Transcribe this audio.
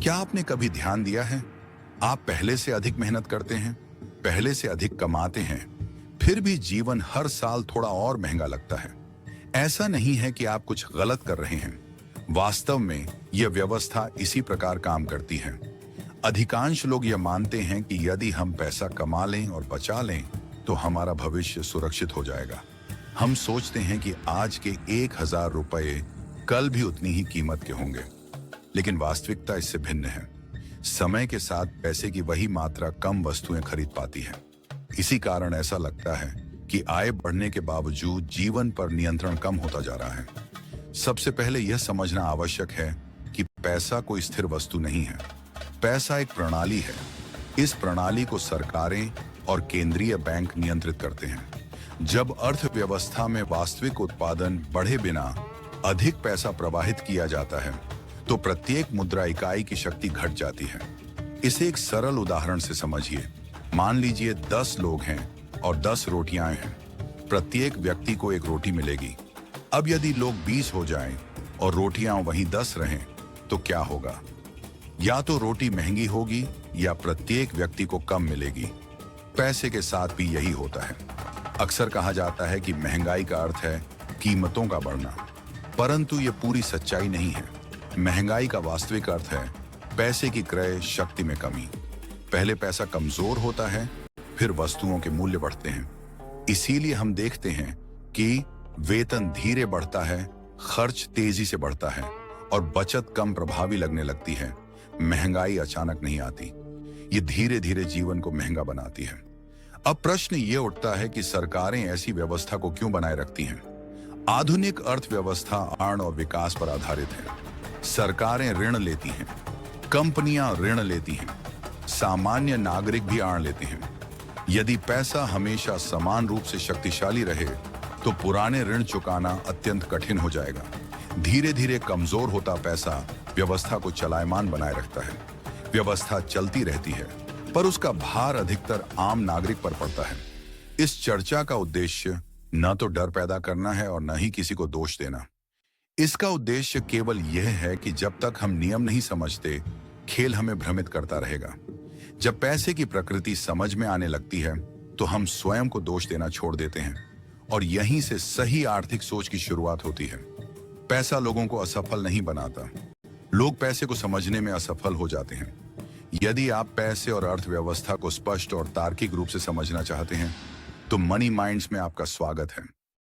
क्या आपने कभी ध्यान दिया है, आप पहले से अधिक मेहनत करते हैं, पहले से अधिक कमाते हैं, फिर भी जीवन हर साल थोड़ा और महंगा लगता है। ऐसा नहीं है कि आप कुछ गलत कर रहे हैं, वास्तव में यह व्यवस्था इसी प्रकार काम करती है। अधिकांश लोग यह मानते हैं कि यदि हम पैसा कमा लें और बचा लें तो हमारा भविष्य सुरक्षित हो जाएगा। हम सोचते हैं कि आज के 1000 रुपए कल भी उतनी ही कीमत के होंगे, लेकिन वास्तविकता इससे भिन्न है। समय के साथ पैसे की वही मात्रा कम वस्तुएं खरीद पाती है। इसी कारण ऐसा लगता है कि आय बढ़ने के बावजूद जीवन पर नियंत्रण कम होता जा रहा है। सबसे पहले यह समझना आवश्यक है कि पैसा कोई स्थिर वस्तु नहीं है। पैसा एक प्रणाली है। इस प्रणाली को सरकारें और केंद्रीय बैंक नियंत्रित करते हैं। जब अर्थव्यवस्था में वास्तविक उत्पादन बढ़े बिना अधिक पैसा प्रवाहित किया जाता है तो प्रत्येक मुद्रा इकाई की शक्ति घट जाती है। इसे एक सरल उदाहरण से समझिए। मान लीजिए 10 लोग हैं और 10 रोटियां हैं। प्रत्येक व्यक्ति को एक रोटी मिलेगी। अब यदि लोग 20 हो जाएं और रोटियां वहीं 10 रहें तो क्या होगा? या तो रोटी महंगी होगी या प्रत्येक व्यक्ति को कम मिलेगी। पैसे के साथ भी यही होता है। अक्सर कहा जाता है कि महंगाई का अर्थ है कीमतों का बढ़ना, परंतु यह पूरी सच्चाई नहीं है। महंगाई का वास्तविक अर्थ है पैसे की क्रय शक्ति में कमी। पहले पैसा कमजोर होता है, फिर वस्तुओं के मूल्य बढ़ते हैं। इसीलिए हम देखते हैं कि वेतन धीरे बढ़ता है, खर्च तेजी से बढ़ता है और बचत कम प्रभावी लगने लगती है। महंगाई अचानक नहीं आती, ये धीरे धीरे जीवन को महंगा बनाती है। अब प्रश्न ये उठता है कि सरकारें ऐसी व्यवस्था को क्यों बनाए रखती हैं? आधुनिक अर्थव्यवस्था आर्ण और विकास पर आधारित है। सरकारें ऋण लेती हैं, कंपनियां ऋण लेती हैं, सामान्य नागरिक भी ऋण लेते हैं। यदि पैसा हमेशा समान रूप से शक्तिशाली रहे तो पुराने ऋण चुकाना अत्यंत कठिन हो जाएगा। धीरे धीरे कमजोर होता पैसा व्यवस्था को चलायमान बनाए रखता है। व्यवस्था चलती रहती है, पर उसका भार अधिकतर आम नागरिक पर पड़ता है। इस चर्चा का उद्देश्य न तो डर पैदा करना है और न ही किसी को दोष देना। इसका उद्देश्य केवल यह है कि जब तक हम नियम नहीं समझते, खेल हमें भ्रमित करता रहेगा। जब पैसे की प्रकृति समझ में आने लगती है तो हम स्वयं को दोष देना छोड़ देते हैं और यहीं से सही आर्थिक सोच की शुरुआत होती है। पैसा लोगों को असफल नहीं बनाता, लोग पैसे को समझने में असफल हो जाते हैं। यदि आप पैसे और अर्थव्यवस्था को स्पष्ट और तार्किक रूप से समझना चाहते हैं तो मनी माइंड्स में आपका स्वागत है।